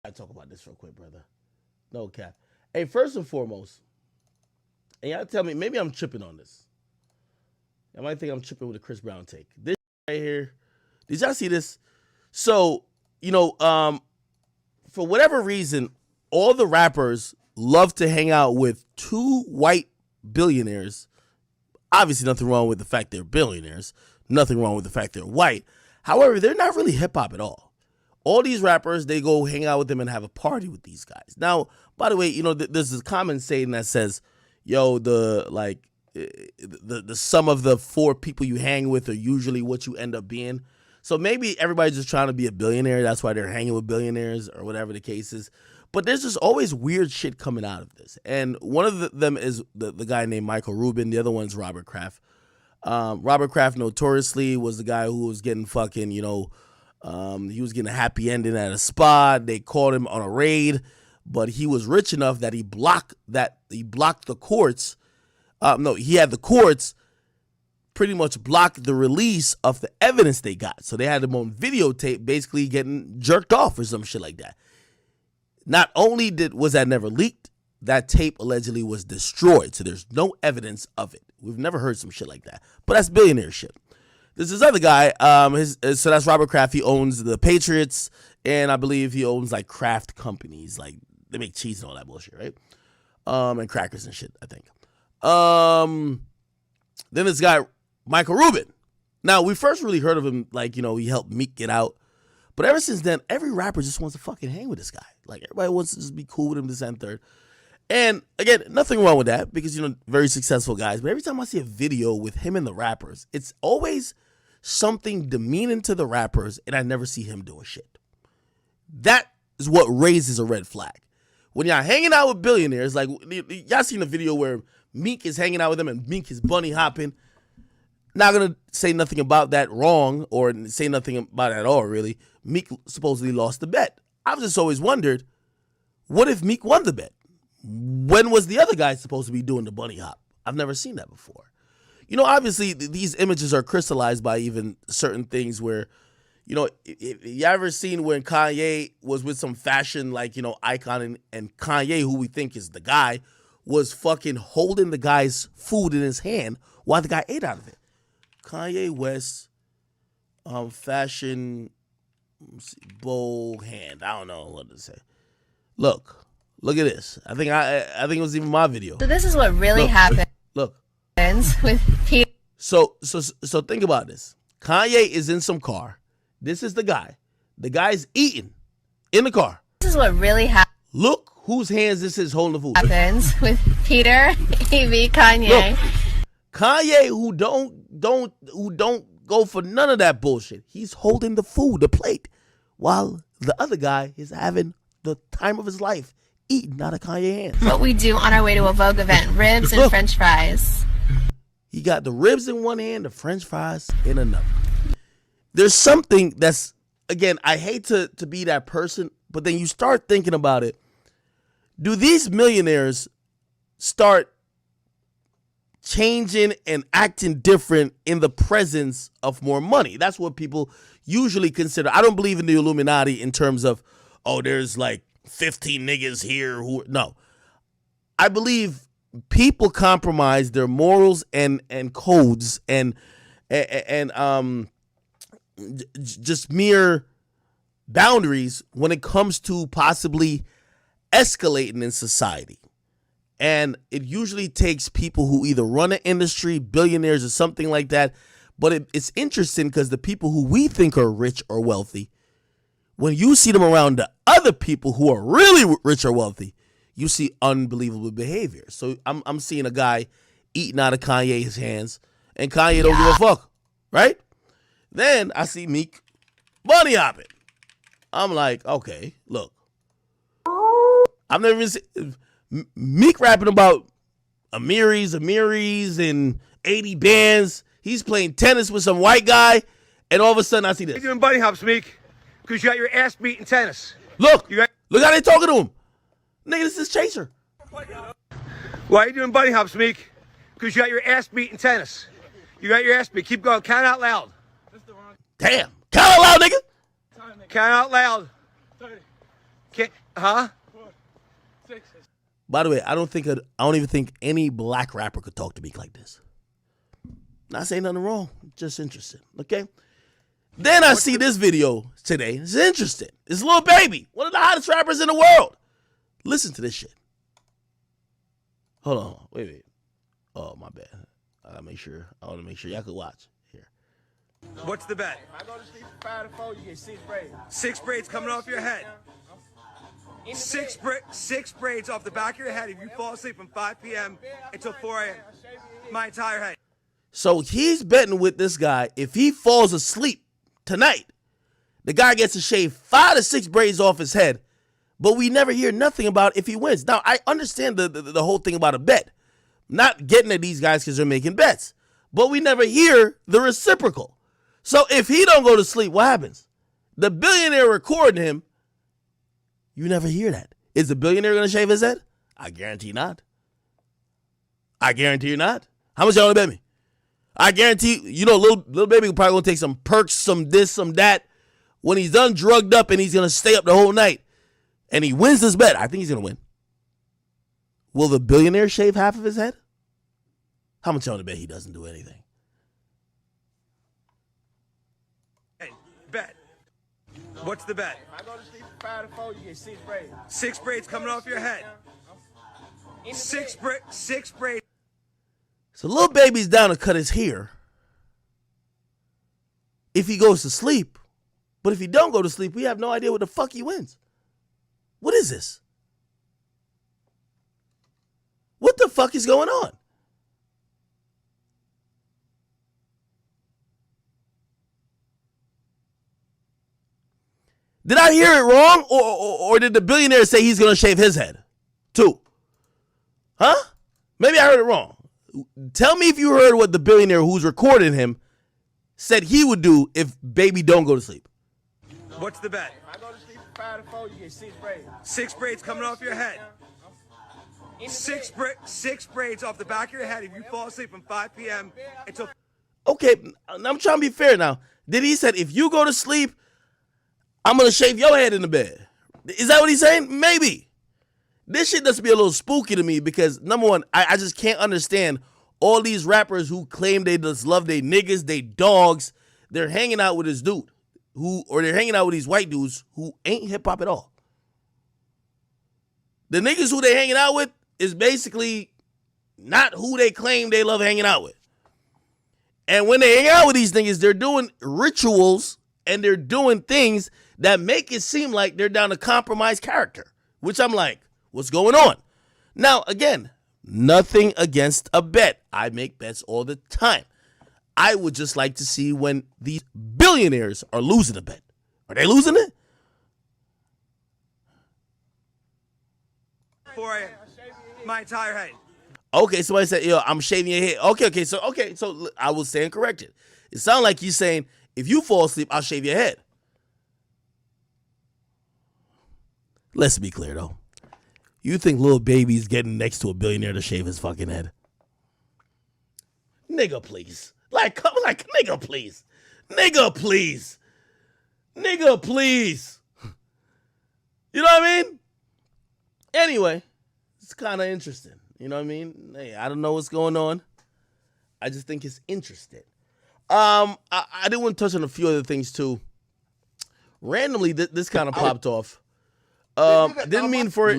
I talk about this real quick, brother. No cap. Hey, first and foremost, and y'all tell me, maybe I'm tripping on this. I might think I'm tripping with a Chris Brown take. This right here, did y'all see this? So, for whatever reason, all the rappers love to hang out with two white billionaires. Obviously, nothing wrong with the fact they're billionaires. Nothing wrong with the fact they're white. However, they're not really hip-hop at all. All these rappers, they go hang out with them and have a party with these guys. Now, by the way, there's this common saying that says, yo, the sum of the four people you hang with are usually what you end up being. So maybe everybody's just trying to be a billionaire. That's why they're hanging with billionaires or whatever the case is. But there's just always weird shit coming out of this. And one of them is the guy named Michael Rubin. The other one's Robert Kraft. Robert Kraft notoriously was the guy who was getting fucking, he was getting a happy ending at a spa. They caught him on a raid, but he was rich enough that he blocked the courts. He had the courts pretty much block the release of the evidence they got. So they had him on videotape basically getting jerked off or some shit like that. Not only was that never leaked, that tape allegedly was destroyed. So there's no evidence of it. We've never heard some shit like that. But that's billionaire shit. There's this other guy, so that's Robert Kraft. He owns the Patriots, and I believe he owns like Kraft companies. Like they make cheese and all that bullshit, right? And crackers and shit, I think. Then this guy, Michael Rubin. Now, we first really heard of him, like, he helped Meek get out. But ever since then, every rapper just wants to fucking hang with this guy. Like, everybody wants to just be cool with him, this and third. And, again, nothing wrong with that because, very successful guys. But every time I see a video with him and the rappers, it's always something demeaning to the rappers, and I never see him doing shit. That is what raises a red flag. When y'all hanging out with billionaires, like, y'all seen the video where Meek is hanging out with them and Meek is bunny hopping. Not going to say nothing about that wrong or say nothing about it at all, really. Meek supposedly lost the bet. I've just always wondered, what if Meek won the bet? When was the other guy supposed to be doing the bunny hop? I've never seen that before. Obviously, these images are crystallized by even certain things where, if you ever seen when Kanye was with some fashion, icon, and Kanye, who we think is the guy, was fucking holding the guy's food in his hand while the guy ate out of it. Kanye West, fashion, bowl hand. I don't know what to say. Look at this. I think it was even my video. So this is what really happens. Look. With Peter. So think about this. Kanye is in some car. This is the guy. The guy's eating in the car. This is what really happens. Look whose hands this is holding the food. Happens with Peter, A.V., Kanye. Look, Kanye, who don't go for none of that bullshit. He's holding the food, the plate, while the other guy is having the time of his life eating out of Kanye's hands. What we do on our way to a Vogue event: ribs and French fries. He got the ribs in one hand, the French fries in another. There's something that's, again, I hate to be that person, but then you start thinking about it. Do these millionaires start changing and acting different in the presence of more money? That's what people usually consider. I don't believe in the Illuminati in terms of, there's like 15 niggas here who, no. I believe people compromise their morals and codes and just mere boundaries when it comes to possibly escalating in society. And it usually takes people who either run an industry, billionaires or something like that. But it's interesting because the people who we think are rich or wealthy, when you see them around the other people who are really rich or wealthy, you see unbelievable behavior. So I'm seeing a guy eating out of Kanye's hands, and Kanye don't give a fuck, right? Then I see Meek bunny hopping. I'm like, okay, look. I've never even seen Meek rapping about Amiris, and 80 bands. He's playing tennis with some white guy, and all of a sudden I see this. Why are you doing bunny hops, Meek? Because you got your ass beat in tennis. Look how they talking to him. Nigga, this is Chaser. Why are you doing bunny hops, Meek? Because you got your ass beat in tennis. You got your ass beat. Keep going. Count out loud. Damn. Count out loud, nigga. Count out loud. Huh? By the way, I don't even think any black rapper could talk to Meek like this. Not saying nothing wrong, just interested. Okay. Then I see this video today. It's interesting. It's Lil Baby, one of the hottest rappers in the world. Listen to this shit. Hold on, wait. Oh, my bad. I want to make sure y'all could watch. Here. What's the bet? If I go to sleep from 5 to 4, you get 6 braids. 6 braids coming off your head. Six braids off the back of your head if you fall asleep from 5 p.m. until 4 a.m. My entire head. So he's betting with this guy. If he falls asleep tonight, the guy gets to shave 5 to 6 braids off his head, but we never hear nothing about if he wins. Now, I understand the whole thing about a bet. Not getting at these guys because they're making bets, but we never hear the reciprocal. So if he don't go to sleep, what happens? The billionaire recording him. You never hear that. Is the billionaire going to shave his head? I guarantee not. I guarantee you not. How much y'all want to bet me? I guarantee little baby probably going to take some perks, some this, some that. When he's done drugged up and he's going to stay up the whole night and he wins this bet, I think he's going to win. Will the billionaire shave half of his head? How much y'all want to bet he doesn't do anything? Hey, bet. What's the bet? If I go to sleep from 5 to 4, you get 6 braids. 6 braids coming off your head. Six braids. So Lil Baby's down to cut his hair if he goes to sleep. But if he don't go to sleep, we have no idea what the fuck he wins. What is this? What the fuck is going on? Did I hear it wrong, or did the billionaire say he's going to shave his head too? Huh? Maybe I heard it wrong. Tell me if you heard what the billionaire who's recording him said he would do if Baby don't go to sleep. What's the bet? If I go to sleep from 5 to 4, you get 6 braids. 6 braids coming off your head. Six braids off the back of your head if you fall asleep from 5 p.m. until... Okay, I'm trying to be fair now. Did he said if you go to sleep, I'm going to shave your head in the bed? Is that what he's saying? Maybe. This shit does be a little spooky to me because, number one, I just can't understand all these rappers who claim they just love they niggas, they dogs. They're hanging out with this dude or they're hanging out with these white dudes who ain't hip-hop at all. The niggas who they hanging out with is basically not who they claim they love hanging out with. And when they hang out with these niggas, they're doing rituals and they're doing things that make it seem like they're down to compromise character, which I'm like, what's going on? Now, again, nothing against a bet. I make bets all the time. I would just like to see when these billionaires are losing a bet. Are they losing it? 4 a.m. My entire head. Okay, somebody said, yo, I'm shaving your head. Okay, so I will stand corrected. It sounds like he's saying, if you fall asleep, I'll shave your head. Let's be clear, though. You think Lil Baby's getting next to a billionaire to shave his fucking head? Nigga, please. Nigga, please. Nigga, please. Nigga, please. You know what I mean? Anyway, it's kind of interesting. You know what I mean? Hey, I don't know what's going on. I just think it's interesting. I did want to touch on a few other things, too. Randomly, this kind of popped off. Didn't mean for it.